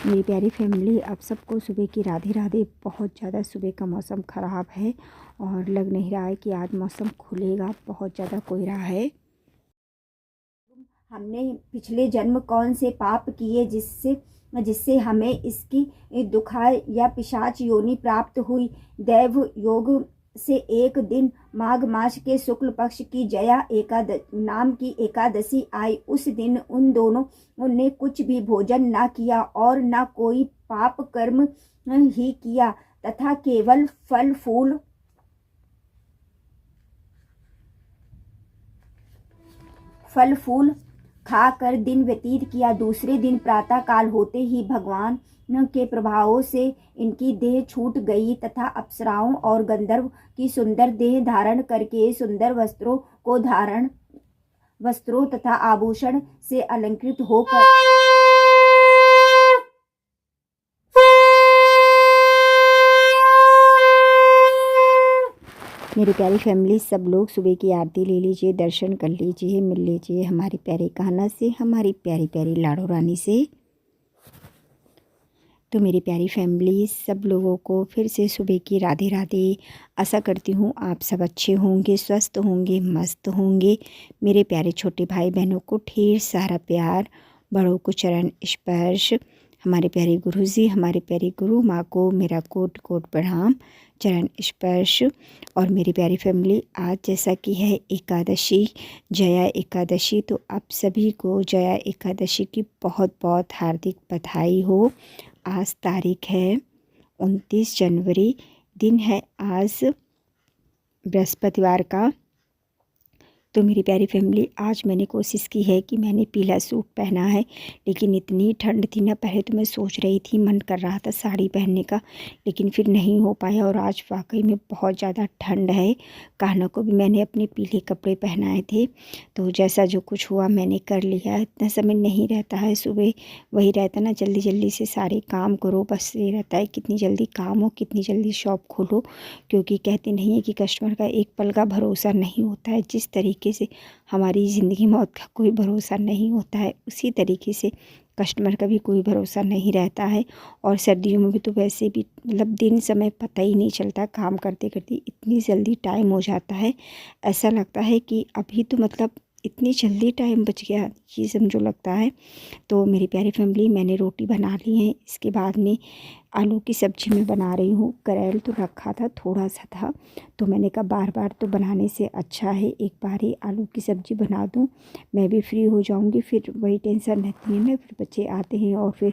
मेरी प्यारी फैमिली, आप सबको सुबह की राधे राधे। बहुत ज़्यादा सुबह का मौसम ख़राब है और लग नहीं रहा है कि आज मौसम खुलेगा। बहुत ज़्यादा कोहरा है। हमने पिछले जन्म कौन से पाप किए जिससे जिससे हमें इसकी दुखाय या पिशाच योनि प्राप्त हुई। दैव योग से एक दिन माघ मास के शुक्ल पक्ष की जया नाम की एकादशी आई। उस दिन उन दोनों ने कुछ भी भोजन न किया और न कोई पाप कर्म ही किया तथा केवल फल फूल खाकर दिन व्यतीत किया। दूसरे दिन प्रातः काल होते ही भगवान के प्रभावों से इनकी देह छूट गई तथा अप्सराओं और गंधर्व की सुंदर देह धारण करके सुंदर वस्त्रों तथा आभूषण से अलंकृत होकर मेरी प्यारी फैमिली, सब लोग सुबह की आरती ले लीजिए, दर्शन कर लीजिए, मिल लीजिए हमारी प्यारी कान्हा से, हमारी प्यारी प्यारी लाडो रानी से। तो मेरी प्यारी फैमिली, सब लोगों को फिर से सुबह की राधे राधे। आशा करती हूँ आप सब अच्छे होंगे, स्वस्थ होंगे, मस्त होंगे। मेरे प्यारे छोटे भाई बहनों को ढेर सारा प्यार, बड़ों को चरण स्पर्श, हमारे प्यारे गुरु जी, हमारे प्यारी गुरु माँ को मेरा कोट कोट प्रणाम, चरण स्पर्श। और मेरी प्यारी फैमिली, आज जैसा कि है एकादशी, जया एकादशी, तो आप सभी को जया एकादशी की बहुत बहुत हार्दिक बधाई हो। आज तारीख है 29 जनवरी, दिन है आज बृहस्पतिवार का। तो मेरी प्यारी फैमिली, आज मैंने कोशिश की है कि मैंने पीला सूट पहना है, लेकिन इतनी ठंड थी ना, पहले तो मैं सोच रही थी, मन कर रहा था साड़ी पहनने का, लेकिन फिर नहीं हो पाया। और आज वाकई में बहुत ज़्यादा ठंड है। कान्हा को भी मैंने अपने पीले कपड़े पहनाए थे। तो जैसा जो कुछ हुआ मैंने कर लिया। इतना समय नहीं रहता है, सुबह वही रहता ना, जल्दी जल्दी से सारे काम करो, बस ये रहता है कितनी जल्दी काम हो, कितनी जल्दी शॉप खोलो। क्योंकि कहते नहीं है कि कस्टमर का एक पल का भरोसा नहीं होता है। जिस तरीके से हमारी ज़िंदगी मौत का कोई भरोसा नहीं होता है, उसी तरीके से कस्टमर का भी कोई भरोसा नहीं रहता है। और सर्दियों में भी तो वैसे भी मतलब दिन समय पता ही नहीं चलता, काम करते करते इतनी जल्दी टाइम हो जाता है। ऐसा लगता है कि अभी तो मतलब इतनी जल्दी टाइम बच गया, ये समझो लगता है। तो मेरी प्यारी फैमिली, मैंने रोटी बना ली है। इसके बाद में आलू की सब्ज़ी मैं बना रही हूँ। करेल तो रखा था, थोड़ा सा था, तो मैंने कहा बार बार तो बनाने से अच्छा है एक बार ही आलू की सब्ज़ी बना दूँ, मैं भी फ्री हो जाऊँगी। फिर वही टेंशन रहती है ना, फिर बच्चे आते हैं और फिर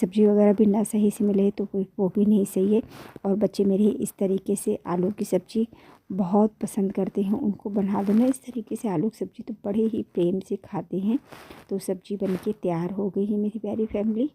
सब्ज़ी वगैरह भी ना सही से मिले तो वो भी नहीं सही है। और बच्चे मेरे इस तरीके से आलू की सब्ज़ी बहुत पसंद करते हैं, उनको बना दो ना इस तरीके से आलू की सब्ज़ी तो बड़े ही प्रेम से खाते हैं। तो सब्ज़ी बन के तैयार हो गई है मेरी प्यारी फैमिली।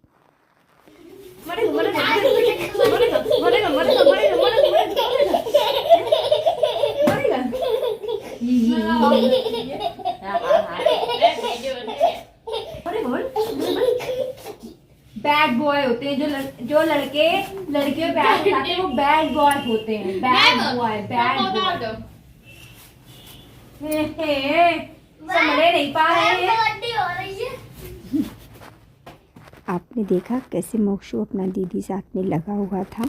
बैड बॉय होते हैं जो लड़के लड़कियों बैग उठाते हैं, वो बैड बॉय होते हैं। बैड बॉय समझे नहीं पा रहे हैं। आपने देखा कैसे मोक्षु अपना दीदी साथ में लगा हुआ था।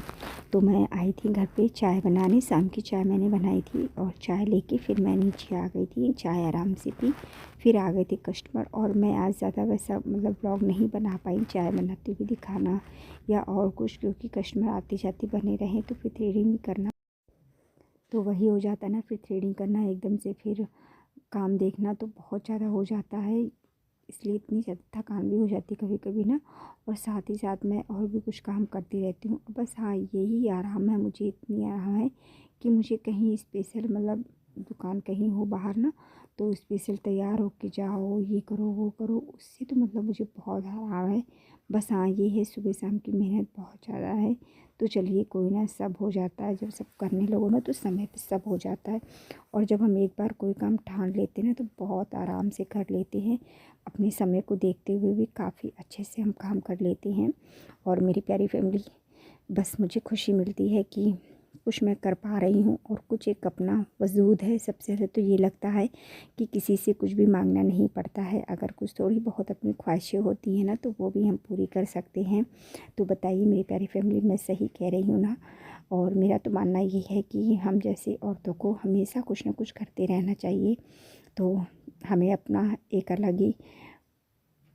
तो मैं आई थी घर पे चाय बनाने, शाम की चाय मैंने बनाई थी और चाय लेके फिर मैं नीचे आ गई थी, चाय आराम से पी, फिर आ गए थे कस्टमर। और मैं आज ज़्यादा वैसा मतलब ब्लॉग नहीं बना पाई, चाय बनाते हुए दिखाना या और कुछ, क्योंकि कस्टमर आते जाते बने रहें तो फिर थ्रेडिंग भी करना तो वही हो जाता है ना। फिर थ्रेडिंग करना एकदम से, फिर काम देखना तो बहुत ज़्यादा हो जाता है, इसलिए इतनी ज़्यादा थकान भी हो जाती है कभी कभी ना। और साथ ही साथ मैं और भी कुछ काम करती रहती हूँ। बस हाँ, यही आराम है मुझे, इतनी आराम है कि मुझे कहीं स्पेशल मतलब दुकान कहीं हो बाहर ना, तो स्पेशल तैयार होके जाओ, ये करो वो करो, उससे तो मतलब मुझे बहुत आराम है। बस हाँ, ये है सुबह शाम की मेहनत बहुत ज़्यादा है। तो चलिए कोई ना, सब हो जाता है। जब सब करने लगो ना तो समय पे सब हो जाता है। और जब हम एक बार कोई काम ठान लेते हैं ना तो बहुत आराम से कर लेते हैं। अपने समय को देखते हुए भी काफ़ी अच्छे से हम काम कर लेते हैं। और मेरी प्यारी फैमिली, बस मुझे खुशी मिलती है कि कुछ मैं कर पा रही हूँ और कुछ एक अपना वजूद है। सबसे ज़्यादा तो ये लगता है कि किसी से कुछ भी मांगना नहीं पड़ता है। अगर कुछ थोड़ी बहुत अपनी ख्वाहिशें होती हैं ना, तो वो भी हम पूरी कर सकते हैं। तो बताइए मेरी प्यारी फैमिली, मैं सही कह रही हूँ ना? और मेरा तो मानना ये है कि हम जैसी औरतों को हमेशा कुछ ना कुछ करते रहना चाहिए। तो हमें अपना एक अलग ही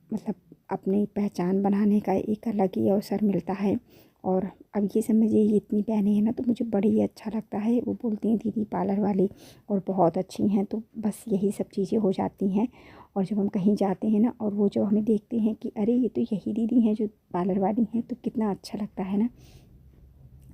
मतलब अपनी पहचान बनाने का एक अलग ही अवसर मिलता है। और अब ये समझिए, ये इतनी बहनें हैं ना, तो मुझे बड़ी ही अच्छा लगता है। वो बोलती हैं दीदी पार्लर वाली और बहुत अच्छी हैं, तो बस यही सब चीज़ें हो जाती हैं। और जब हम कहीं जाते हैं ना, और वो जब हमें देखते हैं कि अरे ये तो यही दीदी हैं जो पार्लर वाली हैं, तो कितना अच्छा लगता है ना।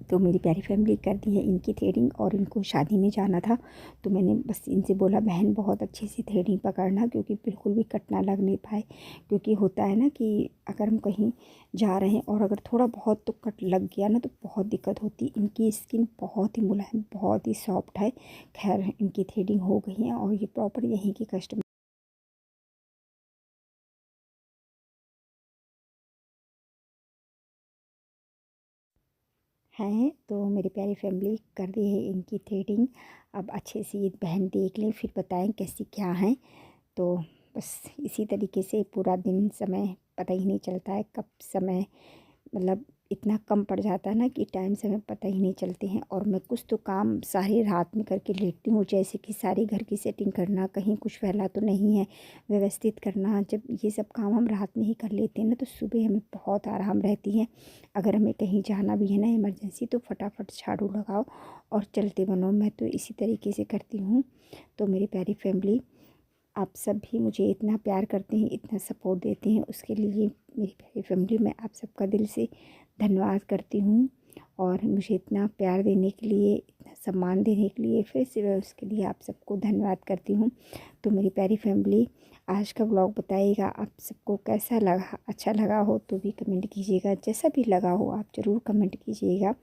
तो मेरी प्यारी फैमिली कर दी है इनकी थ्रेडिंग, और इनको शादी में जाना था, तो मैंने बस इनसे बोला बहन बहुत अच्छी सी थ्रेडिंग पकड़ना, क्योंकि बिल्कुल भी कट ना लग नहीं पाए। क्योंकि होता है ना कि अगर हम कहीं जा रहे हैं और अगर थोड़ा बहुत तो कट लग गया ना, तो बहुत दिक्कत होती है। इनकी स्किन बहुत ही मुलायम, बहुत ही सॉफ्ट है। खैर इनकी थ्रेडिंग हो गई है, और ये प्रॉपर यहीं की कस्टमर हैं। तो मेरी प्यारी फैमिली कर दी है इनकी थ्रेडिंग। अब अच्छे से ये बहन देख लें, फिर बताएं कैसी क्या है। तो बस इसी तरीके से पूरा दिन समय पता ही नहीं चलता है, कब समय मतलब इतना कम पड़ जाता है ना कि टाइम समय पता ही नहीं चलते हैं। और मैं कुछ तो काम सारी रात में करके लेटती हूँ, जैसे कि सारी घर की सेटिंग करना, कहीं कुछ फैला तो नहीं है, व्यवस्थित करना। जब ये सब काम हम रात में ही कर लेते हैं ना, तो सुबह हमें बहुत आराम रहती है। अगर हमें कहीं जाना भी है ना इमरजेंसी, तो फटाफट झाड़ू लगाओ और चलते बनो। मैं तो इसी तरीके से करती हूँ। तो मेरी प्यारी फैमिली, आप सब भी मुझे इतना प्यार करते हैं, इतना सपोर्ट देते हैं, उसके लिए मेरी प्यारी फैमिली मैं आप सबका दिल से धन्यवाद करती हूँ। और मुझे इतना प्यार देने के लिए, इतना सम्मान देने के लिए फिर से मैं उसके लिए आप सबको धन्यवाद करती हूँ। तो मेरी प्यारी फैमिली, आज का व्लॉग बताइएगा आप सबको कैसा लगा। अच्छा लगा हो तो भी कमेंट कीजिएगा, जैसा भी लगा हो आप ज़रूर कमेंट कीजिएगा।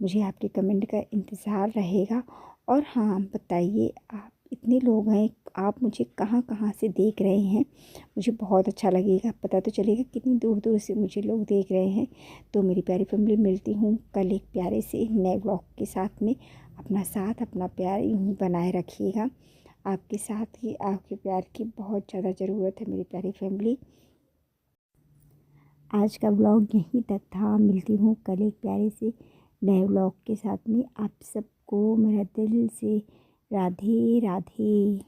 मुझे आपके कमेंट का इंतज़ार रहेगा। और हाँ बताइए, आप इतने लोग हैं, आप मुझे कहाँ कहाँ से देख रहे हैं, मुझे बहुत अच्छा लगेगा, पता तो चलेगा कितनी दूर दूर से मुझे लोग देख रहे हैं। तो मेरी प्यारी फैमिली, मिलती हूँ कल एक प्यारे से नए ब्लॉग के साथ में। अपना साथ अपना प्यार यूँ ही बनाए रखिएगा। आपके साथ ही आपके प्यार की बहुत ज़्यादा ज़रूरत है मेरी प्यारी फैमिली। आज का ब्लॉग यहीं तक था। मिलती हूँ कल एक प्यारे से नए व्लॉग के साथ में। आप सबको मेरा दिल से राधे राधे।